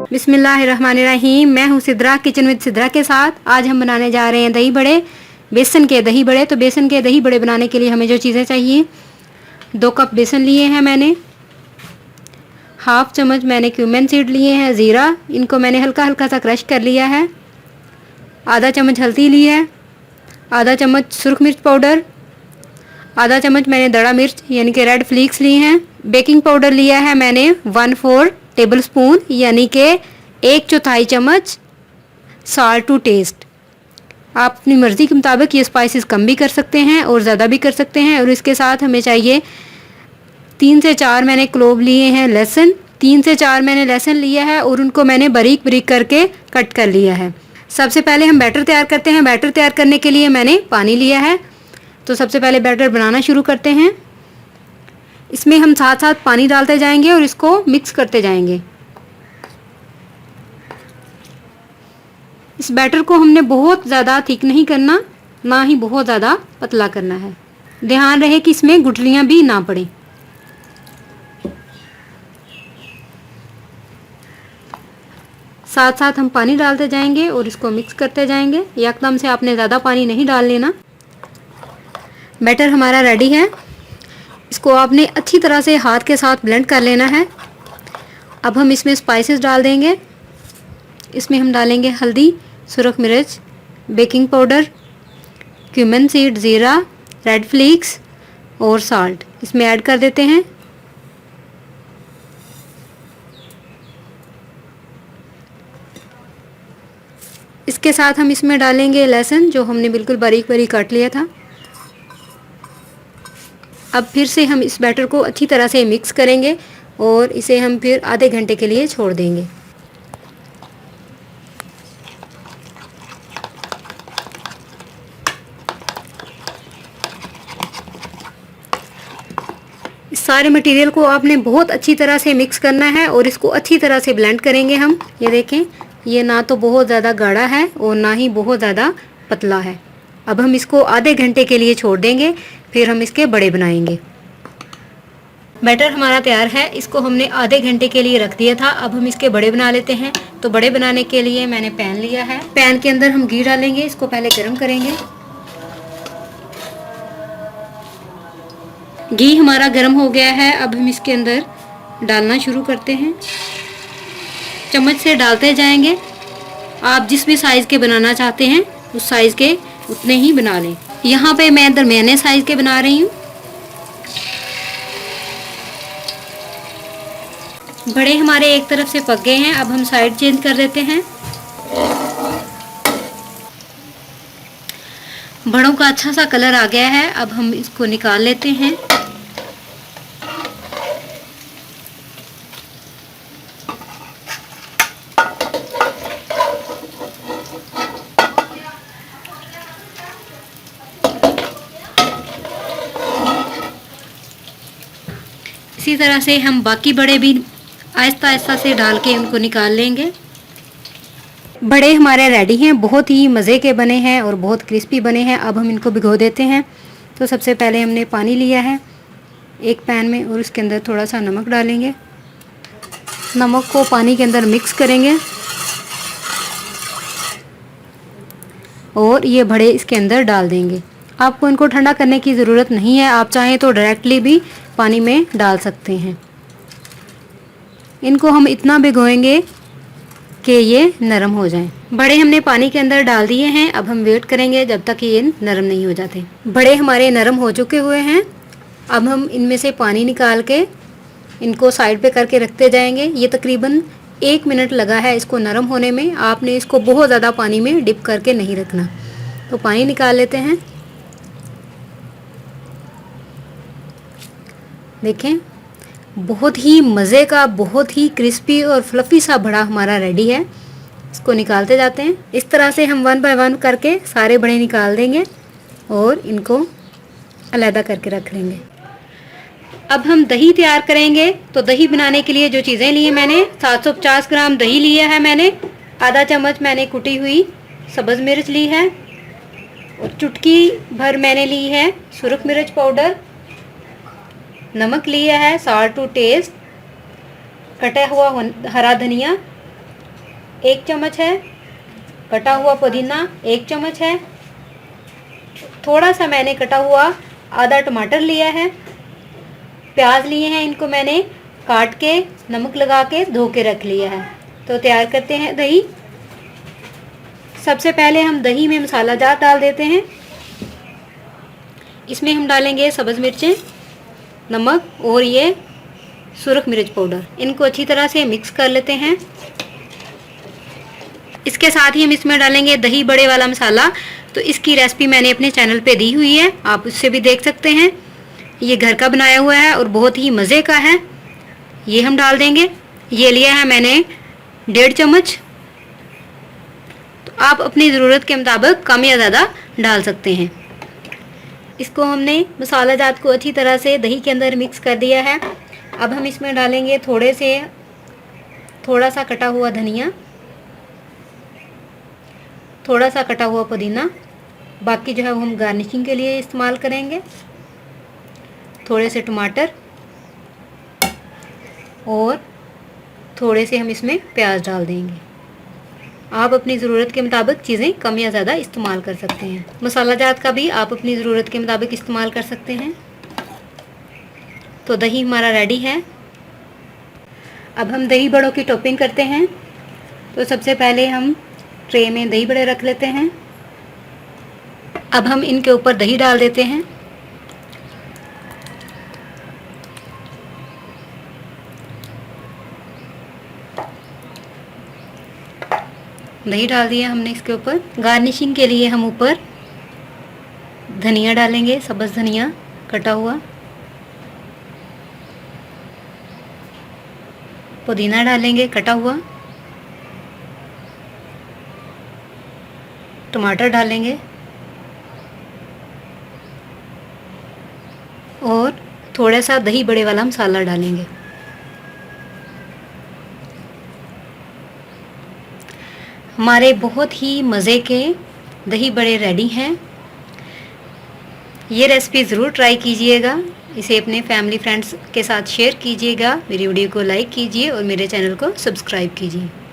बिस्मिल्लाहिर्रहमानिर्रहीम। मैं हूँ सिद्रा, किचन विद सिद्रा के साथ। आज हम बनाने जा रहे हैं दही बड़े, बेसन के दही बड़े। तो बेसन के दही बड़े बनाने के लिए हमें जो चीज़ें चाहिए, 2 कप बेसन लिए हैं मैंने, हाफ चम्मच मैंने क्यूमेन सीड लिए हैं, ज़ीरा, इनको मैंने हल्का हल्का सा क्रश कर लिया है, आधा चम्मच हल्दी ली है, आधा चम्मच सुरख मिर्च पाउडर, आधा चम्मच मैंने दड़ा मिर्च यानी कि रेड फ्लिक्स ली हैं। बेकिंग पाउडर लिया है मैंने 1/4 टेबल स्पून यानी कि 1/4 चम्मच। साल्ट टू टेस्ट, आप अपनी मर्ज़ी के मुताबिक ये स्पाइसेस कम भी कर सकते हैं और ज़्यादा भी कर सकते हैं। और इसके साथ हमें चाहिए 3 से 4 मैंने क्लोव लिए हैं लहसुन, 3 से 4 मैंने लहसुन लिया है और उनको मैंने बारीक बारीक करके कट कर लिया है। सबसे पहले हम बैटर तैयार करते हैं। बैटर तैयार करने के लिए मैंने पानी लिया है, तो सबसे पहले बैटर बनाना शुरू करते हैं। इसमें हम साथ साथ पानी डालते जाएंगे और इसको मिक्स करते जाएंगे। इस बैटर को हमने बहुत ज़्यादा थिक नहीं करना, ना ही बहुत ज़्यादा पतला करना है। ध्यान रहे कि इसमें गुठलियाँ भी ना पड़े। साथ साथ हम पानी डालते जाएंगे और इसको मिक्स करते जाएंगे। एकदम से आपने ज़्यादा पानी नहीं डाल लेना। बैटर हमारा रेडी है, इसको आपने अच्छी तरह से हाथ के साथ ब्लेंड कर लेना है। अब हम इसमें स्पाइसेस डाल देंगे। इसमें हम डालेंगे हल्दी, सुरख मिर्च, बेकिंग पाउडर, क्यूमेन सीड, ज़ीरा, रेड फ्लिक्स और साल्ट इसमें ऐड कर देते हैं। इसके साथ हम इसमें डालेंगे लहसुन, जो हमने बिल्कुल बारीक बारीक काट लिया था। अब फिर से हम इस बैटर को अच्छी तरह से मिक्स करेंगे और इसे हम फिर आधे घंटे के लिए छोड़ देंगे। इस सारे मटेरियल को आपने बहुत अच्छी तरह से मिक्स करना है और इसको अच्छी तरह से ब्लेंड करेंगे हम। ये देखें, ये ना तो बहुत ज़्यादा गाढ़ा है और ना ही बहुत ज़्यादा पतला है। अब हम इसको आधे घंटे के लिए छोड़ देंगे, फिर हम इसके बड़े बनाएंगे। बैटर हमारा तैयार है, इसको हमने आधे घंटे के लिए रख दिया था। अब हम इसके बड़े बना लेते हैं। तो बड़े बनाने के लिए मैंने पैन लिया है, पैन के अंदर हम घी डालेंगे, इसको पहले गर्म करेंगे। घी हमारा गर्म हो गया है, अब हम इसके अंदर डालना शुरू करते हैं। चम्मच से डालते जाएंगे। आप जिस भी साइज़ के बनाना चाहते हैं उस साइज़ के उतने ही बना लें। यहाँ पे मैं दरमियाने साइज़ के बना रही हूँ। बड़े हमारे एक तरफ से पक गए हैं, अब हम साइड चेंज कर देते हैं। बड़ों का अच्छा सा कलर आ गया है, अब हम इसको निकाल लेते हैं। इसी तरह से हम बाकी बड़े भी आहिस्ता आहिस्ता से डाल के उनको निकाल लेंगे। बड़े हमारे रेडी हैं, बहुत ही मज़े के बने हैं और बहुत क्रिस्पी बने हैं। अब हम इनको भिगो देते हैं। तो सबसे पहले हमने पानी लिया है एक पैन में और उसके अंदर थोड़ा सा नमक डालेंगे। नमक को पानी के अंदर मिक्स करेंगे और ये बड़े इसके अंदर डाल देंगे। आपको इनको ठंडा करने की ज़रूरत नहीं है, आप चाहें तो डायरेक्टली भी पानी में डाल सकते हैं। इनको हम इतना भिगोएंगे कि ये नरम हो जाएं। बड़े हमने पानी के अंदर डाल दिए हैं, अब हम वेट करेंगे जब तक ये नरम नहीं हो जाते। बड़े हमारे नरम हो चुके हुए हैं, अब हम इनमें से पानी निकाल के इनको साइड पे करके रखते जाएंगे। ये तकरीबन 1 मिनट लगा है इसको नरम होने में। आपने इसको बहुत ज़्यादा पानी में डिप करके नहीं रखना। तो पानी निकाल लेते हैं। देखें, बहुत ही मज़े का, बहुत ही क्रिस्पी और फ्लफ़ी सा बड़ा हमारा रेडी है। इसको निकालते जाते हैं। इस तरह से हम 1 बाय 1 करके सारे बड़े निकाल देंगे और इनको अलग करके रख लेंगे। अब हम दही तैयार करेंगे। तो दही बनाने के लिए जो चीज़ें ली हैं मैंने, 750 ग्राम दही लिया है मैंने, आधा चम्मच मैंने कुटी हुई सब्ज़ मिर्च ली है और चुटकी भर मैंने ली है सुरख मिर्च पाउडर, नमक लिया है, साल्ट टू टेस्ट, कटा हुआ हरा धनिया, 1 चम्मच है। कटा हुआ पुदीना 1 चम्मच है। थोड़ा सा मैंने कटा हुआ आधा टमाटर लिया है। प्याज लिए हैं, इनको मैंने काट के नमक लगा के धो के रख लिया है। तो तैयार करते हैं दही। सबसे पहले हम दही में मसाला जार डाल देते हैं। इसमें हम डालेंगे सब्ज़ मिर्चें, नमक और ये सुरख मिर्च पाउडर। इनको अच्छी तरह से मिक्स कर लेते हैं। इसके साथ ही हम इसमें डालेंगे दही बड़े वाला मसाला। तो इसकी रेसिपी मैंने अपने चैनल पे दी हुई है, आप उससे भी देख सकते हैं। ये घर का बनाया हुआ है और बहुत ही मज़े का है। ये हम डाल देंगे। ये लिया है मैंने 1.5 चम्मच। तो आप अपनी ज़रूरत के मुताबिक कम या ज़्यादा डाल सकते हैं। इसको हमने मसाला जात को अच्छी तरह से दही के अंदर मिक्स कर दिया है। अब हम इसमें डालेंगे थोड़ा सा कटा हुआ धनिया, थोड़ा सा कटा हुआ पुदीना। बाकी जो है वो हम गार्निशिंग के लिए इस्तेमाल करेंगे। थोड़े से टमाटर और थोड़े से हम इसमें प्याज डाल देंगे। आप अपनी ज़रूरत के मुताबिक चीज़ें कम या ज़्यादा इस्तेमाल कर सकते हैं। मसाला जात का भी आप अपनी ज़रूरत के मुताबिक इस्तेमाल कर सकते हैं। तो दही हमारा रेडी है। अब हम दही बड़ों की टॉपिंग करते हैं। तो सबसे पहले हम ट्रे में दही बड़े रख लेते हैं। अब हम इनके ऊपर दही डाल देते हैं। दही डाल दिया हमने इसके ऊपर। गार्निशिंग के लिए हम ऊपर धनिया डालेंगे, सब्ज़ धनिया कटा हुआ। पुदीना डालेंगे कटा हुआ। टमाटर डालेंगे और थोड़ा सा दही बड़े वाला मसाला डालेंगे। हमारे बहुत ही मज़े के दही बड़े रेडी हैं। ये रेसिपी ज़रूर ट्राई कीजिएगा। इसे अपने फैमिली फ्रेंड्स के साथ शेयर कीजिएगा। मेरी वीडियो को लाइक कीजिए और मेरे चैनल को सब्सक्राइब कीजिए।